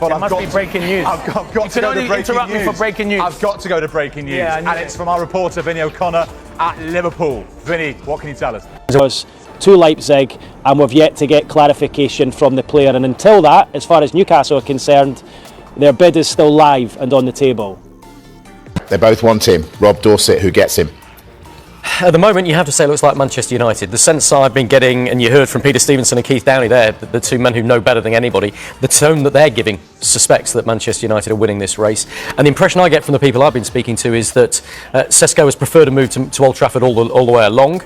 But it must be breaking news. I've got to go to breaking news. Interrupt me for breaking news. I've got to go to breaking news. Yeah, and it's from our reporter, Vinny O'Connor at Liverpool. Vinny, what can you tell us? To Leipzig, and we've yet to get clarification from the player. And until that, as far as Newcastle are concerned, their bid is still live and on the table. They both want him. Rob Dorset, who gets him? At the moment, you have to say it looks like Manchester United. The sense I've been getting, and you heard from Peter Stevenson and Keith Downey there, the two men who know better than anybody, the tone that they're giving suspects that Manchester United are winning this race. And the impression I get from the people I've been speaking to is that Sesko has preferred to move to Old Trafford all the way along.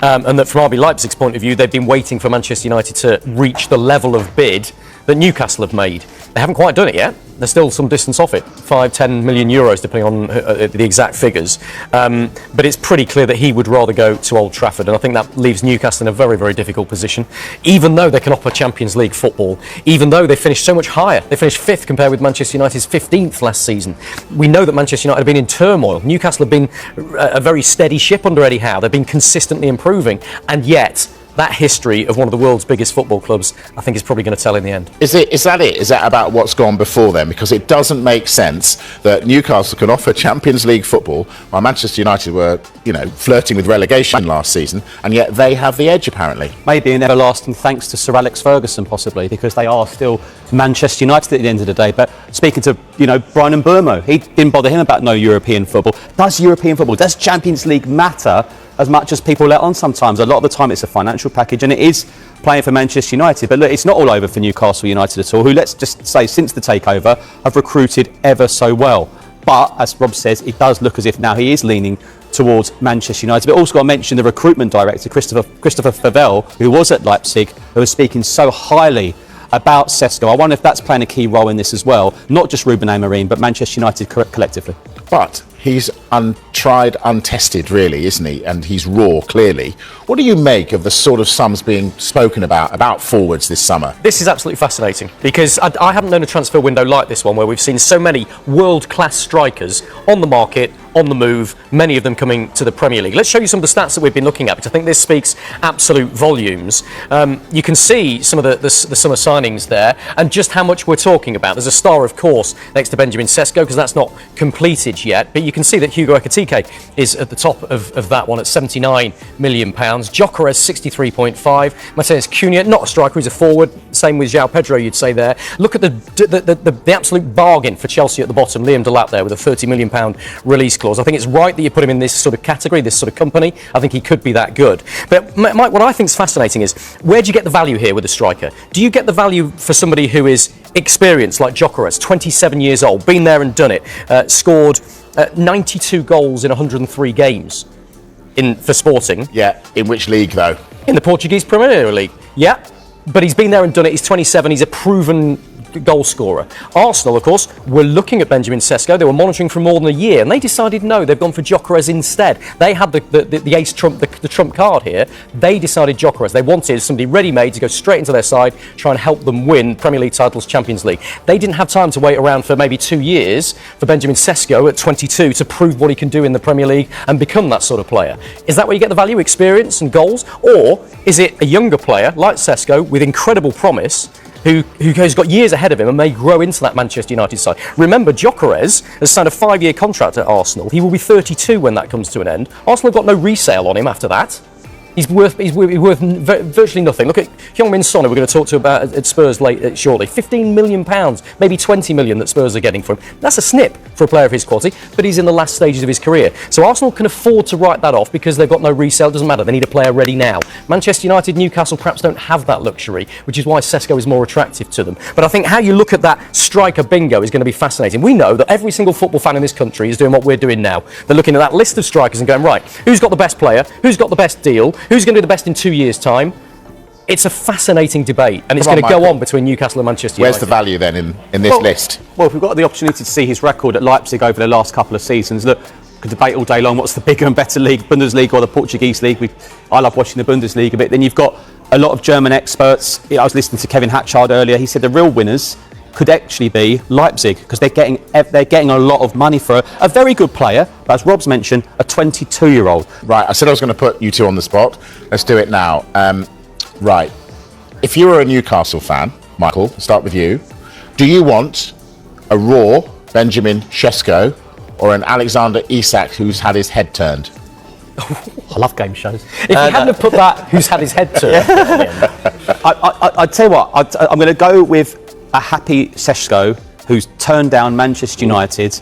And that from RB Leipzig's point of view, they've been waiting for Manchester United to reach the level of bid that Newcastle have made. They haven't quite done it yet. They're still some distance off it, 5-10 million euros, depending on the exact figures. But it's pretty clear that he would rather go to Old Trafford, and I think that leaves Newcastle in a very, very difficult position. Even though they can offer Champions League football, even though they finished so much higher, they finished 5th compared with Manchester United's 15th last season. We know that Manchester United have been in turmoil. Newcastle have been a very steady ship under Eddie Howe. They've been consistently improving, and yet that history of one of the world's biggest football clubs, I think, is probably going to tell in the end. Is that it? Is that about what's gone before then? Because it doesn't make sense that Newcastle can offer Champions League football while Manchester United were, flirting with relegation last season, and yet they have the edge apparently. Maybe an everlasting thanks to Sir Alex Ferguson, possibly, because they are still Manchester United at the end of the day. But speaking to, Brian Mbeumo, he didn't bother him about no European football. Does Champions League matter as much as people let on sometimes? A lot of the time it's a financial package, and it is playing for Manchester United. But look, it's not all over for Newcastle United at all, who, let's just say, since the takeover, have recruited ever so well. But, as Rob says, it does look as if now he is leaning towards Manchester United. But also got to mention the recruitment director, Christopher Favell, who was at Leipzig, who was speaking so highly about Sesko. I wonder if that's playing a key role in this as well. Not just Ruben Amorim, but Manchester United collectively. But he's untried, untested, really, isn't he? And he's raw, clearly. What do you make of the sort of sums being spoken about forwards this summer? This is absolutely fascinating, because I haven't known a transfer window like this one, where we've seen so many world-class strikers on the market, on the move, many of them coming to the Premier League. Let's show you some of the stats that we've been looking at, because I think this speaks absolute volumes. You can see some of the summer signings there, and just how much we're talking about. There's a star, of course, next to Benjamin Sesko, because that's not completed yet, but you can see that Hugo Ekitike is at the top of that one at £79 million. Gyökeres 63.5. Mateus Cunha, not a striker, he's a forward. Same with João Pedro, you'd say there. Look at the absolute bargain for Chelsea at the bottom. Liam Delap there with a £30 million release clause. I think it's right that you put him in this sort of category, this sort of company. I think he could be that good. But Mike, what I think is fascinating is, where do you get the value here with a striker? Do you get the value for somebody who is experienced, like Gyökeres, 27 years old, been there and done it, scored 92 goals in 103 games for Sporting? Yeah, in which league though? In the Portuguese Premier League. Yeah, but he's been there and done it. He's 27. He's a proven goal scorer. Arsenal, of course, were looking at Benjamin Sesko. They were monitoring for more than a year, and they decided no. They've gone for Gyökeres instead. They had the ace trump, the trump card here. They decided Gyökeres. They wanted somebody ready-made to go straight into their side, try and help them win Premier League titles, Champions League. They didn't have time to wait around for maybe 2 years for Benjamin Sesko at 22 to prove what he can do in the Premier League and become that sort of player. Is that where you get the value, experience and goals? Or is it a younger player like Sesko with incredible promise who has got years ahead of him and may grow into that Manchester United side? Remember, Gyökeres has signed a 5-year contract at Arsenal. He will be 32 when that comes to an end. Arsenal have got no resale on him after that. He's worth virtually nothing. Look at Heung-min Son, who we're going to talk to about at Spurs shortly. £15 million, maybe £20 million that Spurs are getting for him. That's a snip for a player of his quality, but he's in the last stages of his career. So Arsenal can afford to write that off because they've got no resale. It doesn't matter. They need a player ready now. Manchester United, Newcastle perhaps don't have that luxury, which is why Sesko is more attractive to them. But I think how you look at that striker bingo is going to be fascinating. We know that every single football fan in this country is doing what we're doing now. They're looking at that list of strikers and going, right, who's got the best player? Who's got the best deal? Who's going to do the best in 2 years' time? It's a fascinating debate, and it's going to go on between Newcastle and Manchester United. Where's the value then in this list? Well, if we've got the opportunity to see his record at Leipzig over the last couple of seasons, look, could debate all day long what's the bigger and better league, Bundesliga or the Portuguese league. I love watching the Bundesliga, but then you've got a lot of German experts. I was listening to Kevin Hatchard earlier. He said the real winners could actually be Leipzig, because they're getting a lot of money for a very good player, but as Rob's mentioned, a 22-year-old. Right, I said I was going to put you two on the spot. Let's do it now. Right, if you were a Newcastle fan, Michael, start with you. Do you want a raw Benjamin Sesko or an Alexander Isak who's had his head turned? I love game shows. If you hadn't have put that, who's had his head turned? I'd tell you what, I'm going to go with a happy Sesko who's turned down Manchester United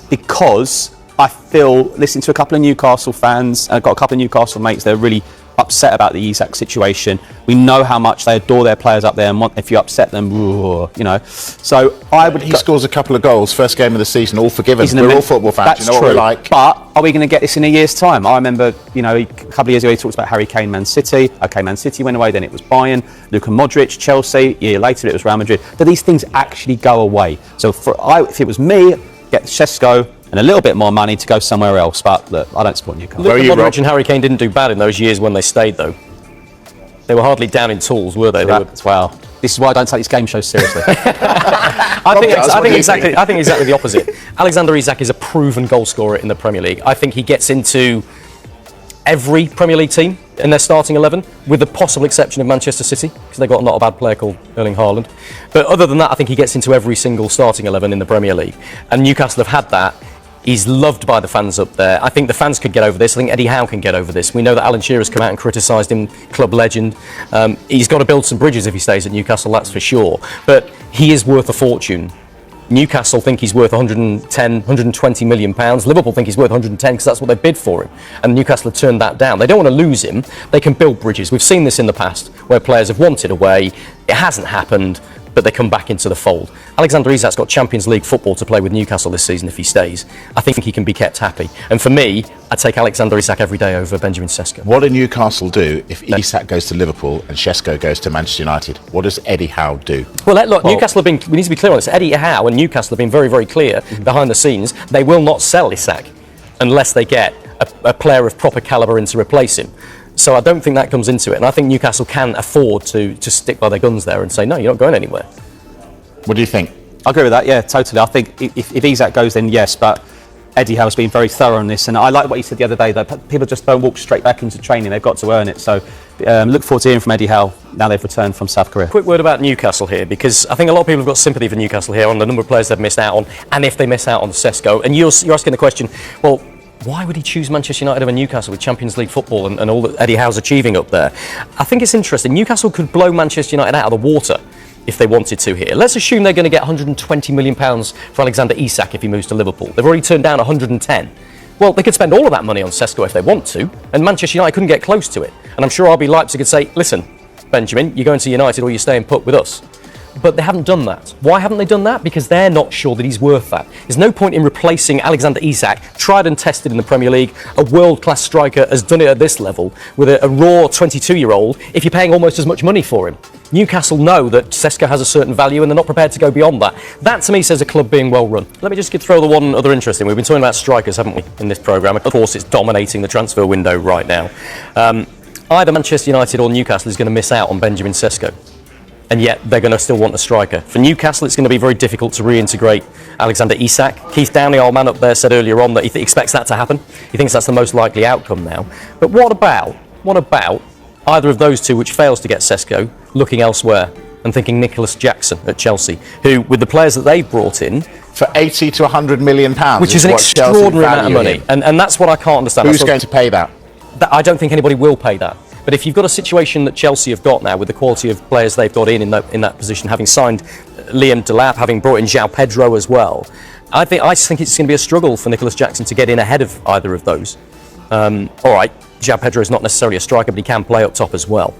because I feel, listening to a couple of Newcastle fans, I've got a couple of Newcastle mates, they're really upset about the Isak situation. We know how much they adore their players up there, and if you upset them, you know. So I would. He scores a couple of goals, first game of the season, all forgiven. We're all football fans. That's you know true. What we're like. But are we going to get this in a year's time? I remember, you know, a couple of years ago he talked about Harry Kane, Man City. Okay, Man City went away, then it was Bayern, Luka Modric, Chelsea. A year later it was Real Madrid. Do these things actually go away? So if it was me, get Sesko and a little bit more money to go somewhere else. But look, I don't support Newcastle. Luka Modric and Harry Kane didn't do bad in those years when they stayed, though. They were hardly down in tools, were they? Well, this is why I don't take these game shows seriously. I think exactly the opposite. Alexander Isak is a proven goal scorer in the Premier League. I think he gets into every Premier League team in their starting 11, with the possible exception of Manchester City, because they've got not a bad player called Erling Haaland. But other than that, I think he gets into every single starting 11 in the Premier League. And Newcastle have had that. He's loved by the fans up there. I think the fans could get over this. I think Eddie Howe can get over this. We know that Alan Shearer's come out and criticised him, club legend. He's got to build some bridges if he stays at Newcastle, that's for sure. But he is worth a fortune. Newcastle think he's worth 110, 120 million pounds. Liverpool think he's worth 110 because that's what they bid for him. And Newcastle have turned that down. They don't want to lose him. They can build bridges. We've seen this in the past where players have wanted away. It hasn't happened, but they come back into the fold. Alexander Isak's got Champions League football to play with Newcastle this season if he stays. I think he can be kept happy. And for me, I'd take Alexander Isak every day over Benjamin Sesko. What do Newcastle do if Isak goes to Liverpool and Sesko goes to Manchester United? What does Eddie Howe do? Well, look, Newcastle have been, we need to be clear on this, Eddie Howe and Newcastle have been very, very clear behind the scenes. They will not sell Isak unless they get a player of proper calibre in to replace him. So I don't think that comes into it. And I think Newcastle can afford to stick by their guns there and say, no, you're not going anywhere. What do you think? I agree with that, yeah, totally. I think if Isak goes, then yes, but Eddie Howe's been very thorough on this, and I like what he said the other day, that people just don't walk straight back into training, they've got to earn it. So look forward to hearing from Eddie Howe now they've returned from South Korea. Quick word about Newcastle here, because I think a lot of people have got sympathy for Newcastle here on the number of players they've missed out on, and if they miss out on Sesko. And you're asking the question, well, why would he choose Manchester United over Newcastle with Champions League football and all that Eddie Howe's achieving up there? I think it's interesting. Newcastle could blow Manchester United out of the water if they wanted to here. Let's assume they're going to get £120 million for Alexander Isak if he moves to Liverpool. They've already turned down 110. Well, they could spend all of that money on Sesko if they want to, and Manchester United couldn't get close to it. And I'm sure RB Leipzig could say, listen, Benjamin, you're going to United or you're staying put with us. But they haven't done that. Why haven't they done that? Because they're not sure that he's worth that. There's no point in replacing Alexander Isak, tried and tested in the Premier League, a world-class striker has done it at this level, with a raw 22-year-old, if you're paying almost as much money for him. Newcastle know that Sesko has a certain value and they're not prepared to go beyond that. That to me says a club being well run. Let me just throw the one other interesting. We've been talking about strikers, haven't we, in this programme? Of course, it's dominating the transfer window right now. Either Manchester United or Newcastle is going to miss out on Benjamin Sesko. And yet they're going to still want a striker. For Newcastle, it's going to be very difficult to reintegrate Alexander Isak. Keith Downey, our man up there, said earlier on that he expects that to happen. He thinks that's the most likely outcome now. But what about either of those two which fails to get Sesko looking elsewhere and thinking Nicholas Jackson at Chelsea, who, with the players that they've brought in, for 80 to 100 million pounds, which is an extraordinary amount of money, and that's what I can't understand. Who's going to pay that? I don't think anybody will pay that. But if you've got a situation that Chelsea have got now with the quality of players they've got in that position, having signed Liam Delap, having brought in João Pedro as well, I think it's going to be a struggle for Nicholas Jackson to get in ahead of either of those. All right, João Pedro is not necessarily a striker, but he can play up top as well.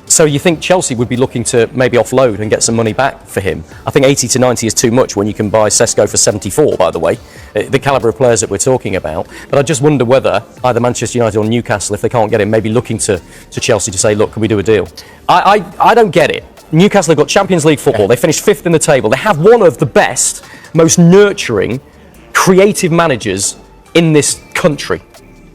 So you think Chelsea would be looking to maybe offload and get some money back for him? I think 80 to 90 is too much when you can buy Sesko for 74, by the way, the calibre of players that we're talking about. But I just wonder whether either Manchester United or Newcastle, if they can't get him, maybe looking to Chelsea to say, look, can we do a deal? I don't get it. Newcastle have got Champions League football. They finished 5th in the table. They have one of the best, most nurturing, creative managers in this country,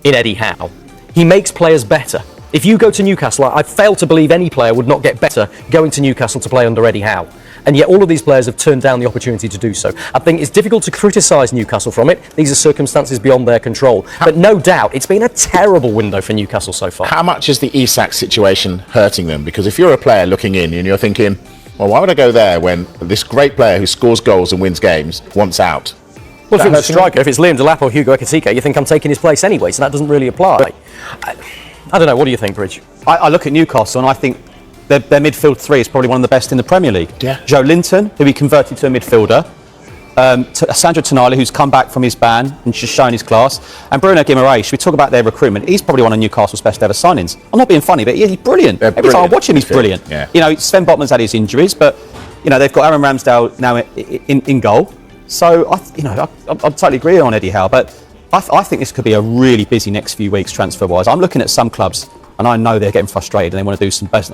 in Eddie Howe. He makes players better. If you go to Newcastle, I fail to believe any player would not get better going to Newcastle to play under Eddie Howe. And yet all of these players have turned down the opportunity to do so. I think it's difficult to criticise Newcastle from it. These are circumstances beyond their control. But no doubt, it's been a terrible window for Newcastle so far. How much is the Isak situation hurting them? Because if you're a player looking in and you're thinking, Well, why would I go there when this great player who scores goals and wins games wants out? Well, if That it was a hurts him. striker, if it's Liam Delap or Hugo Ekitike, you think I'm taking his place anyway, so that doesn't really apply. I don't know, what do you think, Bridge? I look at Newcastle and I think their midfield three is probably one of the best in the Premier League. Yeah. Joe Linton, who he converted to a midfielder. Sandro Tonali, who's come back from his ban and just shown his class. And Bruno Guimaraes, we talk about their recruitment. He's probably one of Newcastle's best ever signings. I'm not being funny, but he's brilliant. They're Every time I brilliant. watch him, he's brilliant. Yeah. You know, Sven Botman's had his injuries, but, you know, they've got Aaron Ramsdale now in goal. So, I totally agree on Eddie Howe, but I think this could be a really busy next few weeks transfer-wise. I'm looking at some clubs, and I know they're getting frustrated and they want to do some best.